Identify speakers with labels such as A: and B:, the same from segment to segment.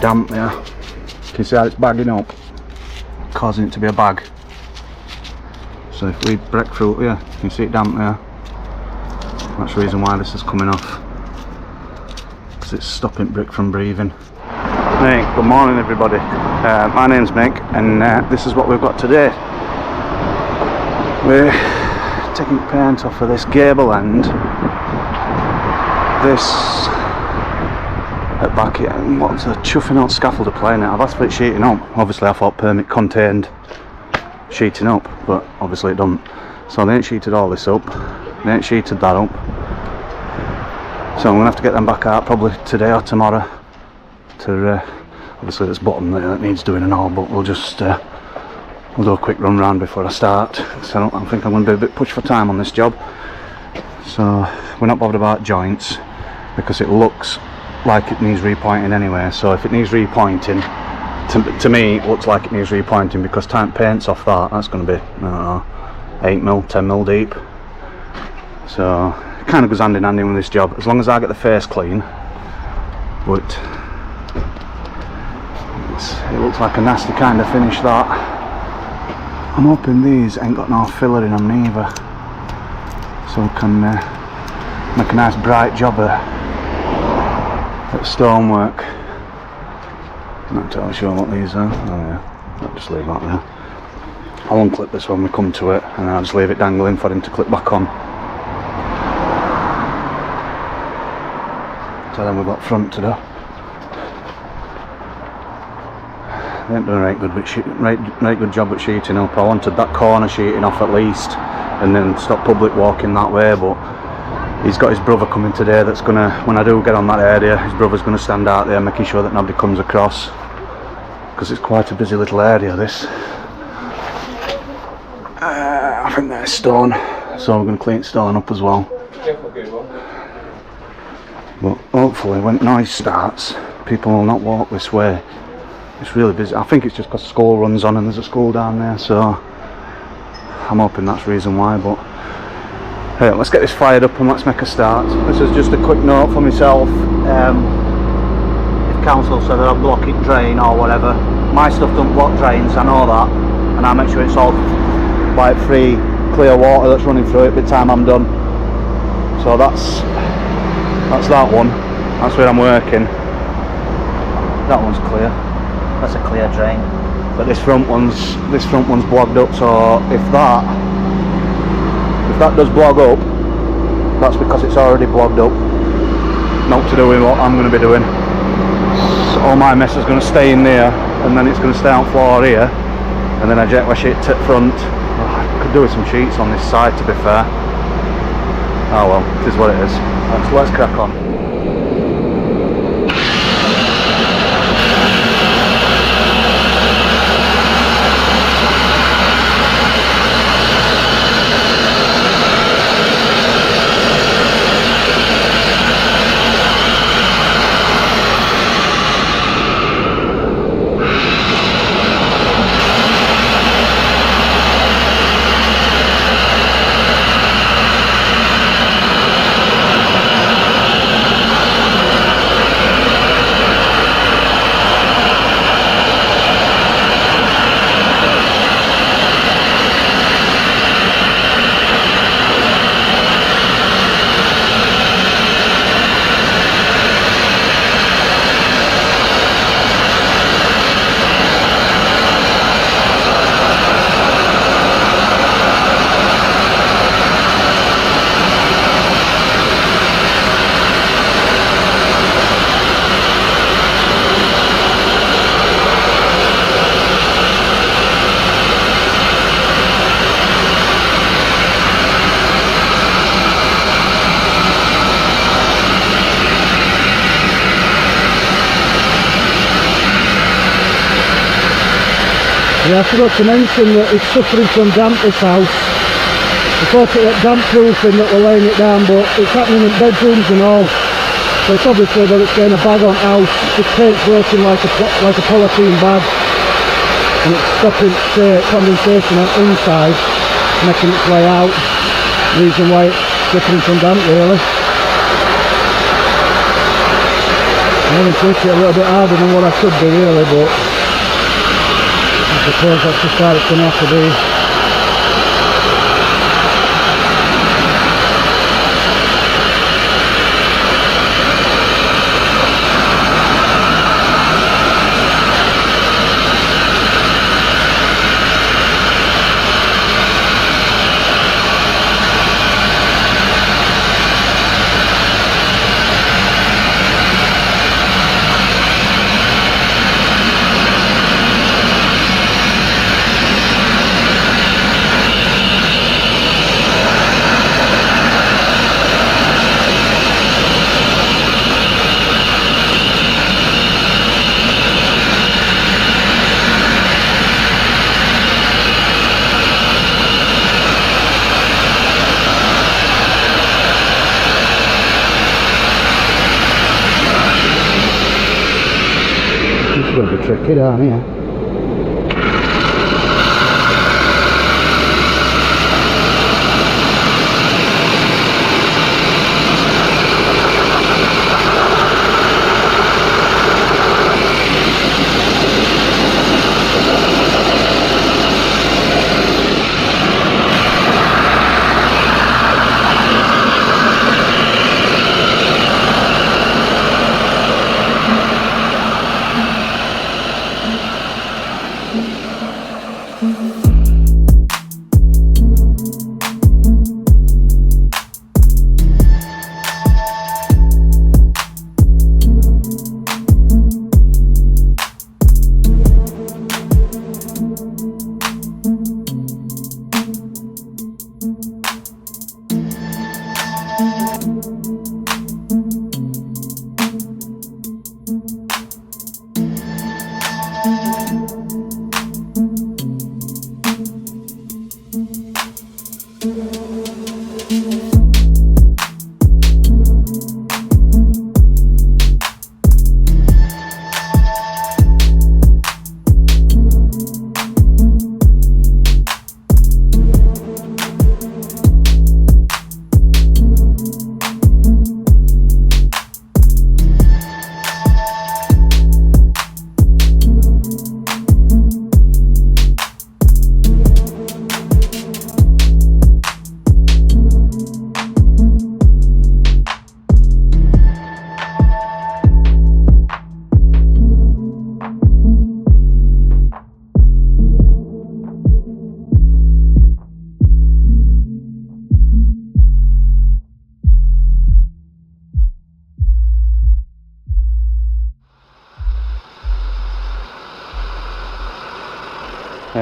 A: damp there. Can you see how it's bagging up? Causing it to be a bag. So if we break through here, you can see it damp there. That's the reason why this is coming off. Because it's stopping brick from breathing. Hey, good morning everybody. My name's Mick and this is what we've got today. We're taking paint off of this gable end. This at back here, what's a chuffing out scaffolder playing it. I've asked for it sheeting up. Obviously I thought permit contained sheeting up, but obviously it doesn't. So they ain't sheeted all this up, they ain't sheeted that up. So I'm going to have to get them back out probably today or tomorrow to obviously this bottom there that needs doing and all, but we'll just we'll do a quick run round before I start. So I think I'm going to be a bit pushed for time on this job. So we're not bothered about joints because it looks like it needs repointing anyway. So if it needs repointing, to me it looks like it needs repointing because time paint's off that's going to be, I don't know, 8mm, 10mm deep. So it kind of goes hand in hand with this job as long as I get the face clean. But it looks like a nasty kind of finish that. I'm hoping these ain't got no filler in them neither, so we can make a nice bright job at stonework. I'm not totally sure what these are. Oh yeah, I'll just leave that there. I'll unclip this when we come to it and then I'll just leave it dangling for him to clip back on. So then we've got front to do. They ain't done a right good job at sheeting up. I wanted that corner sheeting off at least and then stop public walking that way, but he's got his brother coming today that's gonna, when I do get on that area, his brother's gonna stand out there making sure that nobody comes across, because it's quite a busy little area this. I think that's stone, so we're gonna clean stone up as well. But hopefully when noise starts, people will not walk this way. It's really busy. I think it's just because school runs on and there's a school down there, so I'm hoping that's the reason why. But hey, let's get this fired up and let's make a start. This is just a quick note for myself. If council said that I block it drain or whatever, my stuff don't block drains, I know that, and I make sure it's all like free, clear water that's running through it by the time I'm done. So that's that one. That's where I'm working. That one's clear. That's a clear drain. But this front one's blocked up. So if that does blog up, that's because it's already blocked up. Not to do with what I'm going to be doing. So all my mess is going to stay in there, and then it's going to stay on floor here, and then I jet wash it to front. I could do with some sheets on this side, to be fair. Oh well, it is what it is. Let's crack on.
B: Yeah, I forgot to mention that it's suffering from damp, this house. I thought it was damp proofing that we're laying it down, but it's happening in bedrooms and all. So it's obviously that it's getting a bag on house. The paint's working like a polythene bag, and it's stopping condensation inside, making its way out. Reason why it's suffering from damp, really. haven't pushed it a little bit harder than what I could do really, but I suppose that's just how it's going to have to be. It's going to be tricky down here.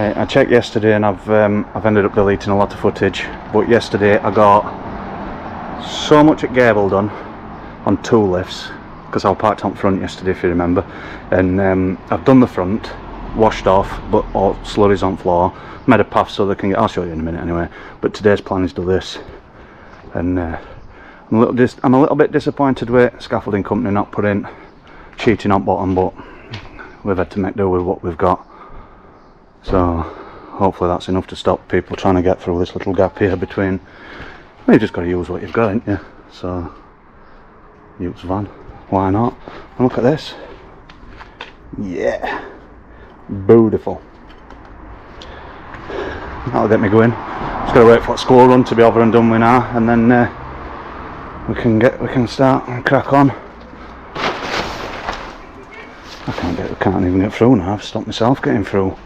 B: I checked yesterday and I've ended up deleting a lot of footage, but yesterday I got so much at Gable done on 2 lifts, because I was parked on front yesterday if you remember, and I've done the front, washed off, but all slurries on floor, made a path so they can get, I'll show you in a minute anyway, but today's plan is to do this, and I'm a little bit disappointed with scaffolding company not putting sheeting on bottom, but we've had to make do with what we've got. So hopefully that's enough to stop people trying to get through this little gap here between. Well, you just got to use what you've got, ain't you? So use van, why not? And look at this, yeah, beautiful. That'll get me going. Just got to wait for that school run to be over and done with now, and then we can start and crack on. I can't even get through now. I've stopped myself getting through.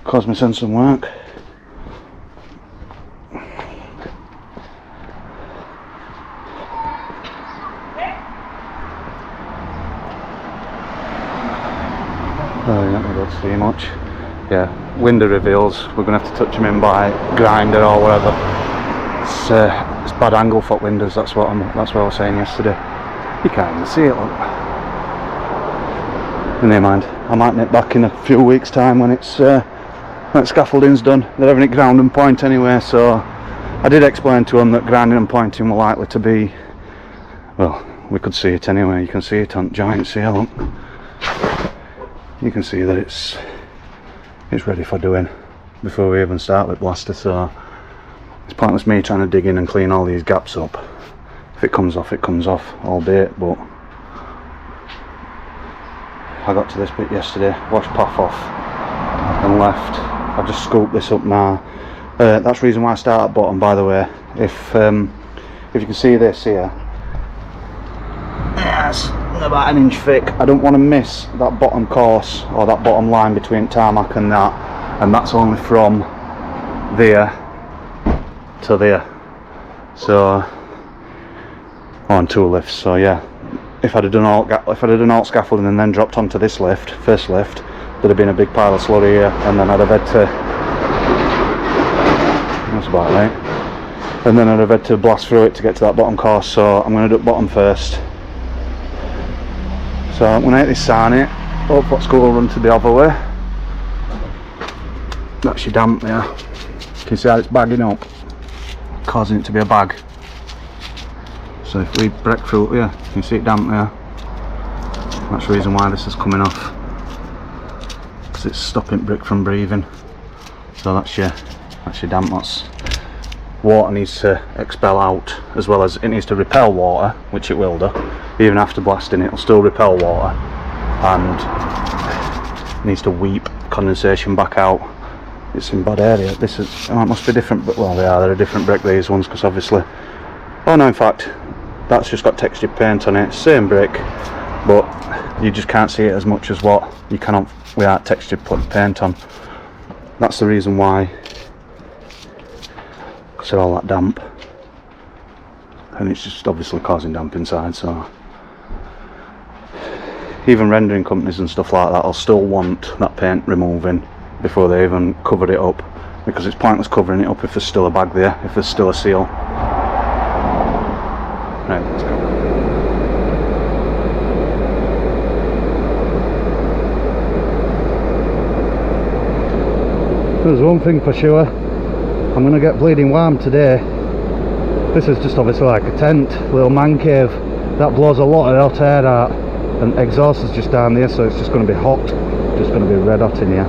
B: Caused me some work. Oh, you're not going to be able to see much. Yeah, window reveals. We're going to have to touch them in by grinder or whatever. It's bad angle for windows. That's what I was saying yesterday. You can't even see it. Look. Never mind. I might nip back in a few weeks' time when it's when scaffolding's done. They're having it ground and point anyway, so I did explain to them that grinding and pointing were likely to be, well, we could see it anyway. You can see it on giant seal. Look. You can see that it's ready for doing before we even start with blaster, so it's pointless me trying to dig in and clean all these gaps up. If it comes off, it comes off, albeit, but
A: I got to this bit yesterday, washed path off and left. I've just scooped this up now. That's the reason why I start at bottom, by the way. If you can see this here, yes, about an inch thick. I don't want to miss that bottom course or that bottom line between tarmac and that's only from there to there. So on 2 lifts. So yeah, if I'd have done alt scaffolding and then dropped onto this lift, first lift, there'd have been a big pile of slurry here, and then I'd have had to. That's about right. And then I'd have had to blast through it to get to that bottom course. So I'm going to do bottom first. So I'm going to hit this sarnie, hope that school will run to the other way. That's your damp there. Can you see how it's bagging up? Causing it to be a bag. So if we break through, yeah, can you see it damp there? That's the reason why this is coming off. Because it's stopping brick from breathing. So that's your damp. That's water needs to expel out, as well as it needs to repel water, which it will do. Even after blasting it'll still repel water, and needs to weep condensation back out. It's in bad area. This is, oh, it must be different, but well, they're a different brick, these ones, because obviously, oh no, in fact that's just got textured paint on it, same brick, but you just can't see it as much as what you can without textured paint on. That's the reason why, because of all that damp, and it's just obviously causing damp inside. So even rendering companies and stuff like that will still want that paint removing before they even cover it up, because it's pointless covering it up if there's still a bag there, if there's still a seal. Right, let's go.
B: There's one thing for sure, I'm going to get bleeding warm today. This is just obviously like a tent, little man cave that blows a lot of hot air out, and exhaust is just down there, so it's just going to be hot, just going to be red hot in here.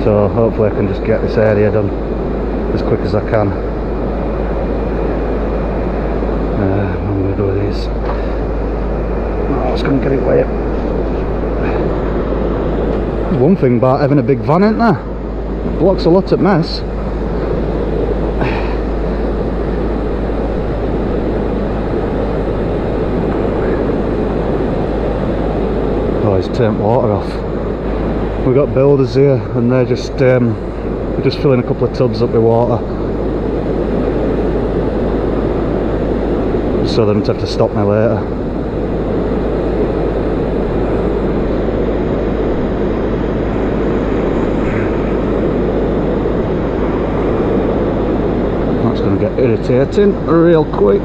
B: So hopefully I can just get this area done as quick as I can. I'm going to do this. Oh, it's going to get it wet. There's one thing about having a big van, isn't there? It blocks a lot of mess. Oh, he's turned water off. We've got builders here, and they're just filling a couple of tubs up with water, so they don't have to stop me later. That's going to get irritating real quick.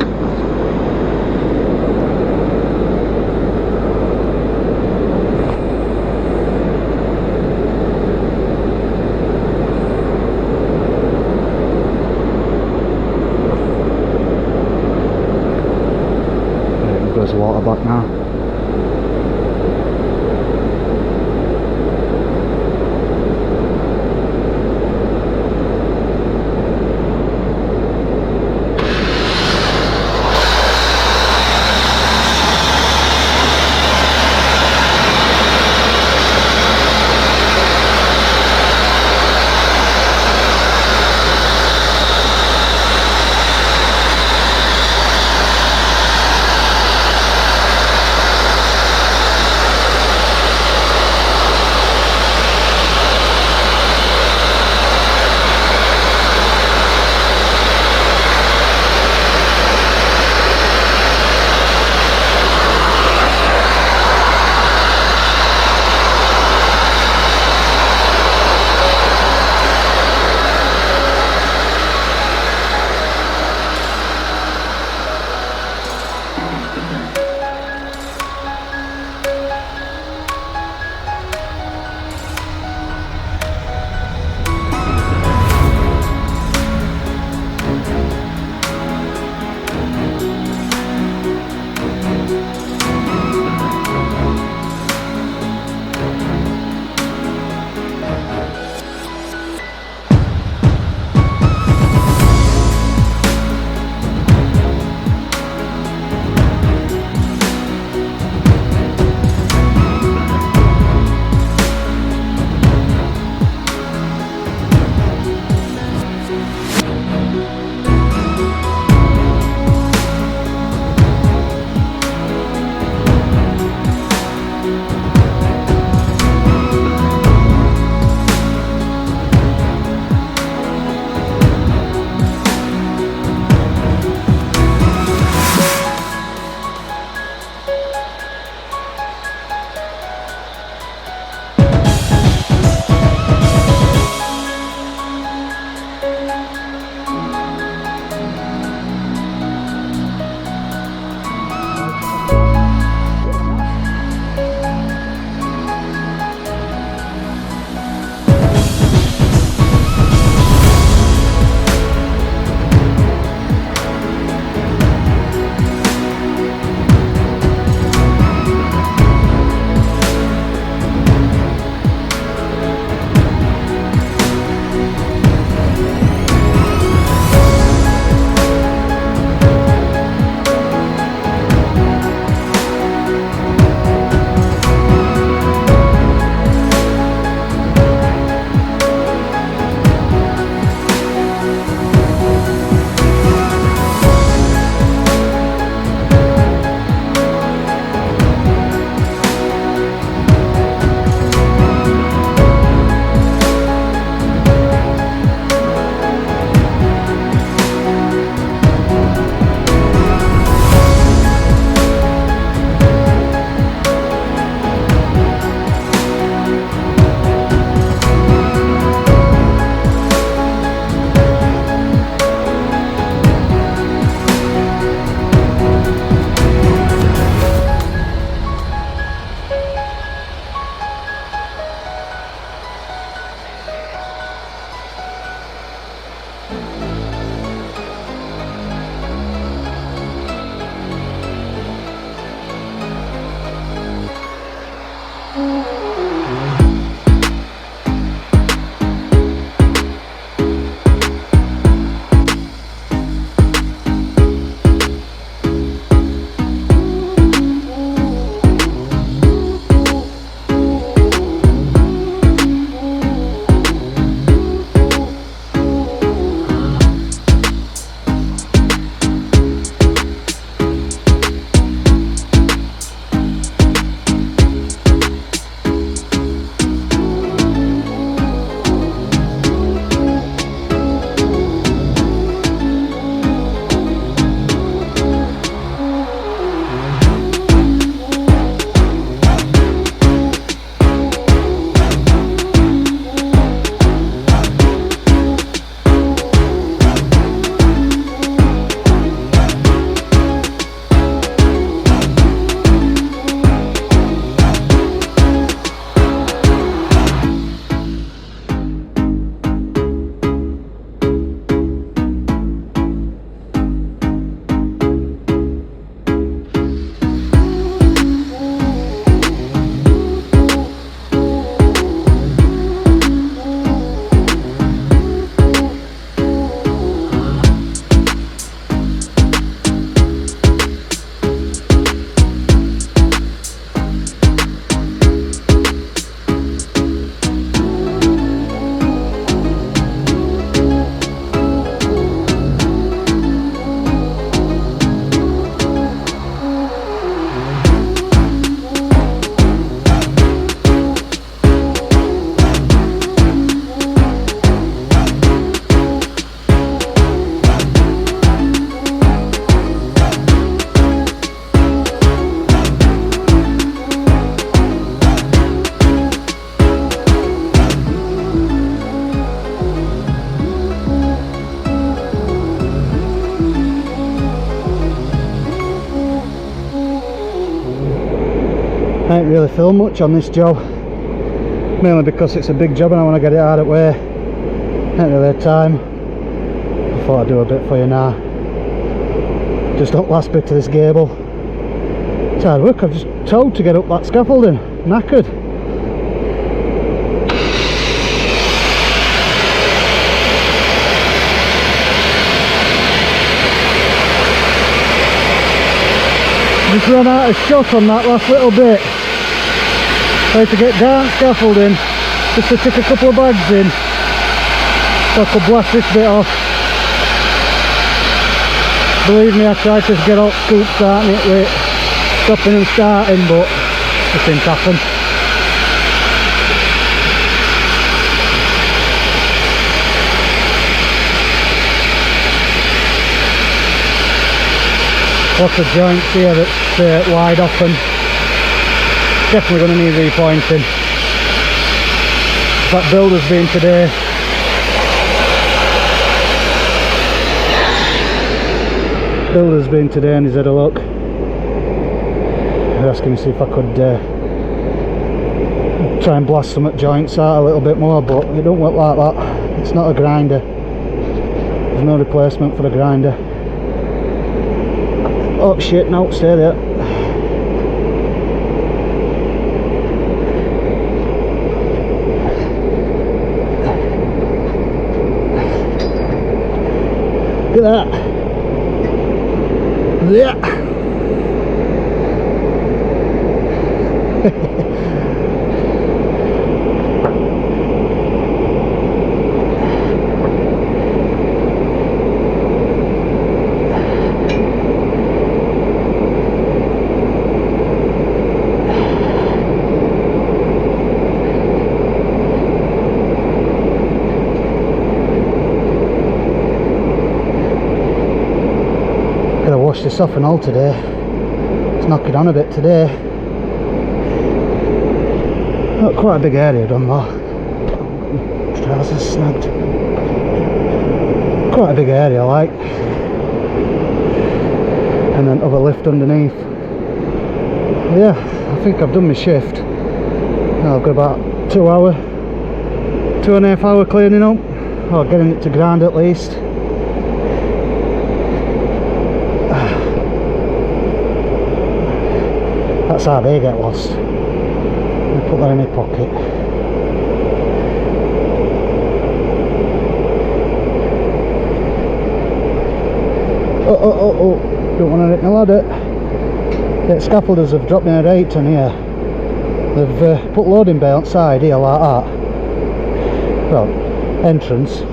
B: Water back now. really film much on this job, mainly because it's a big job and I want to get it out of the way. Ain't really had time. I thought I'd do a bit for you now. Just up last bit of this gable. It's hard work. I've just told to get up that scaffolding. Knackered. Just run out of shot on that last little bit. I had to get down scaffolding just to tick a couple of bags in so I could blast this bit off. Believe me, I tried to get off scoop starting it with stopping and starting, but it didn't happen. Lots of joints here that's wide open. Definitely going to need repointing. That builder's been today. Builder's been today and he's had a look. They're asking me to see if I could try and blast some joints out a little bit more, but it don't work like that. It's not a grinder. There's no replacement for a grinder. Oh shit, no, stay there. Look at that. Yeah. Wash this off and all today. Let's knock it on a bit today. Got quite a big area done though. Trousers snagged. Quite a big area like. And then other lift underneath. Yeah, I think I've done my shift. Now I've got about 2.5 hour cleaning up. Or getting it to ground at least. That's how they get lost. I'll put that in my pocket. Oh, don't want to hit my ladder. The scaffolders have dropped me a rate on here. They've put loading bay outside here like that. Well, entrance.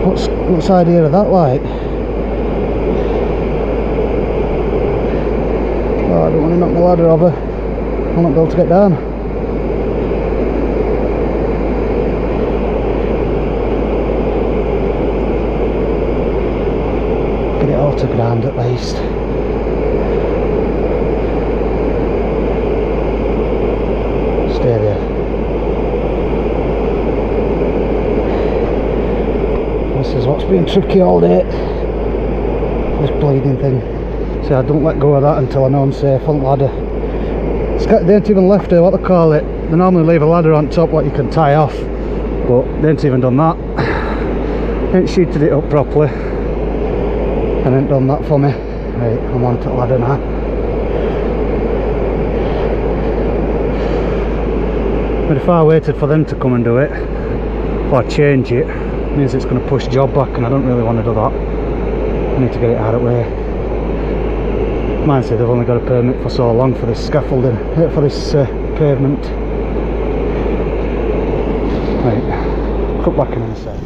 B: What's the idea of that like? Oh, I don't want to knock my ladder over. I'll not be able to get down. Get it all to ground at least. Stay there. This is what's been tricky all day. This bleeding thing. See, I don't let go of that until I know I'm safe on the ladder. They ain't even left it, what they call it. They normally leave a ladder on top what you can tie off, but they ain't even done that. Ain't sheeted it up properly and ain't done that for me. Right, I'm on to the ladder now. But if I waited for them to come and do it, or change it, means it's going to push job back and I don't really want to do that. I need to get it out of the way. Mine said they've only got a permit for so long for this scaffolding, for this pavement. Right, cut back in a sec.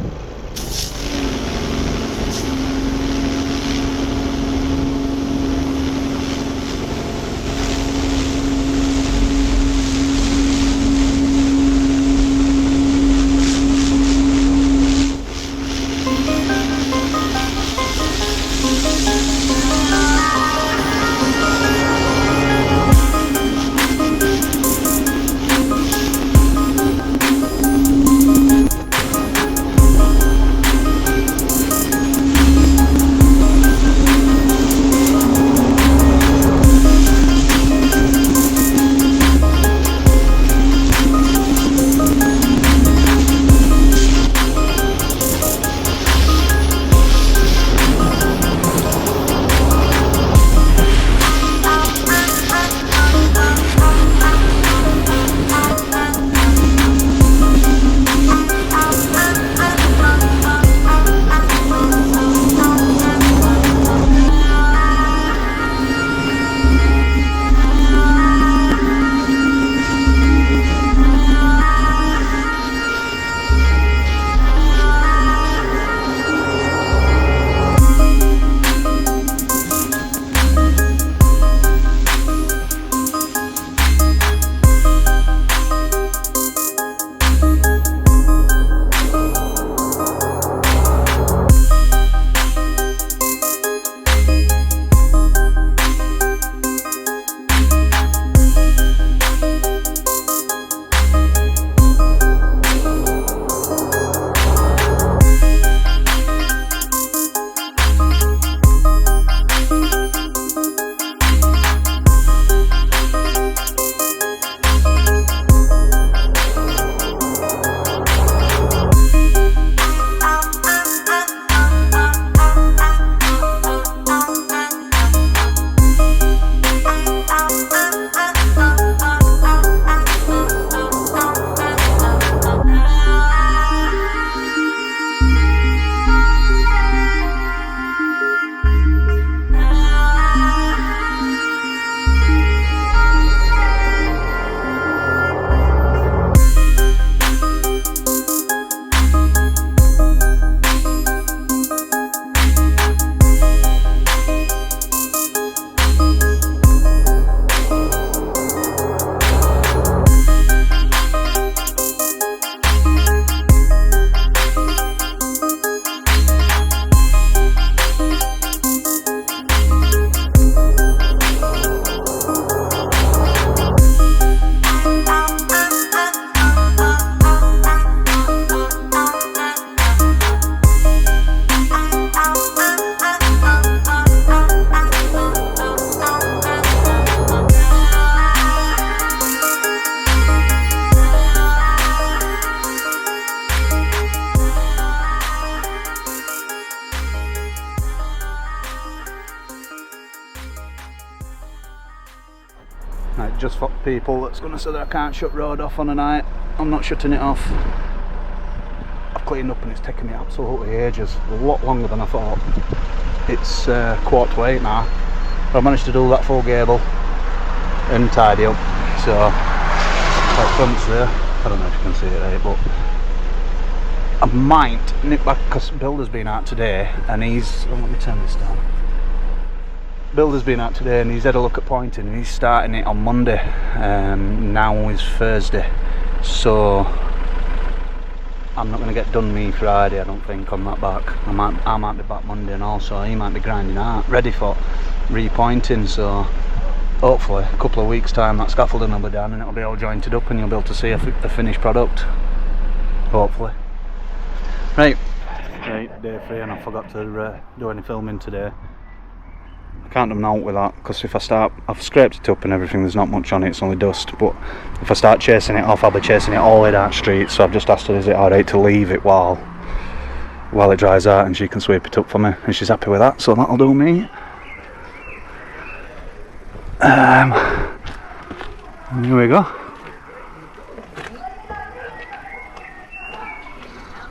A: just for people that's going to say that I can't shut road off on a night. I'm not shutting it off. I've cleaned up and it's taken me absolutely ages, a lot longer than I thought. It's 7:45 now. I managed to do that full gable and tidy up, so that front's there. I don't know if you can see it right, but I might nip back because Builder's been out today and he's, oh, let me turn this down. Builder's been out today and he's had a look at pointing and he's starting it on Monday. Now is Thursday, so I'm not going to get done me Friday, I don't think, on that back. I might be back Monday, and also he might be grinding out, ready for repointing, so hopefully a couple of weeks time that scaffolding will be done and it'll be all jointed up and you'll be able to see a finished product, hopefully. Right, day 3 and I forgot to do any filming today. I can't do out with that because if I start, I've scraped it up and everything, there's not much on it, it's only dust, but if I start chasing it off I'll be chasing it all the way down the street, so I've just asked her is it alright to leave it while it dries out and she can sweep it up for me, and she's happy with that, so that'll do me. Here we go.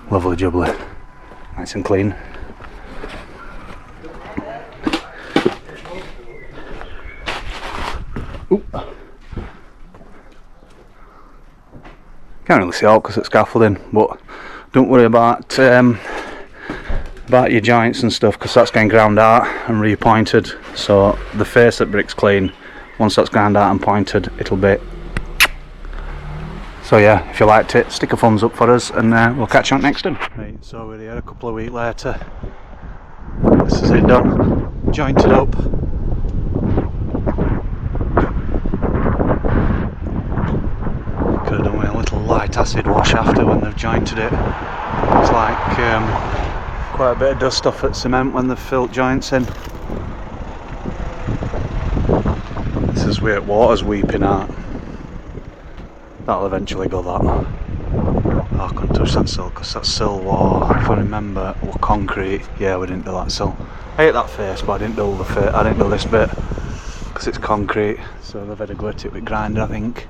A: Lovely jubbly, nice and clean. Ooh. Can't really see out because it's scaffolding, but don't worry about your joints and stuff because that's getting ground out and repointed, so the face that brick's clean. Once that's ground out and pointed, it'll be. So yeah, if you liked it, stick a thumbs up for us and we'll catch you on next one. Right, so we're here a couple of weeks later. This is it done, jointed up. Could have done with a little light acid wash after when they've jointed it. It's like quite a bit of dust off at cement when they've filled joints in. This is where water's weeping out. That'll eventually go, that. Oh, I couldn't touch that sill because that sill wall, if I remember, was concrete. Yeah, we didn't do that sill. I hate that face, but I didn't do the face. I didn't do this bit because it's concrete. So they've had to go at it with grinder, I think.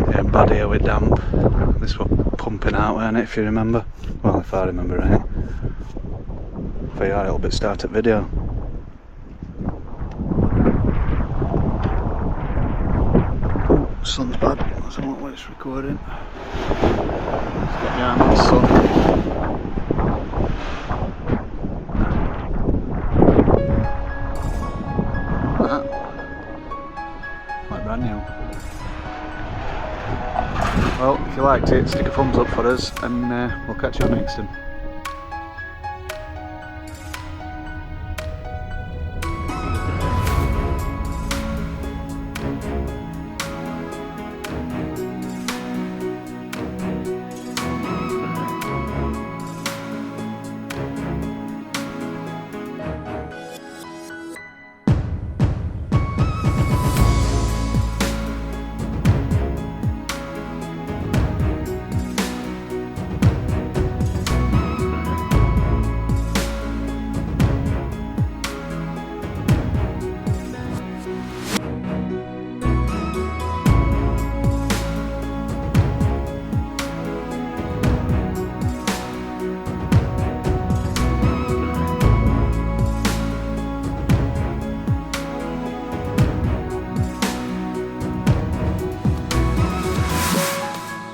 A: Yeah, bad here with damp. This was pumping out, weren't it, if you remember? Well, if I remember right. If I had a little bit start at video. Sun's bad, that's not what it's recording. Let's get behind that sun. Like brand new. Well, if you liked it, stick a thumbs up for us and we'll catch you on next time.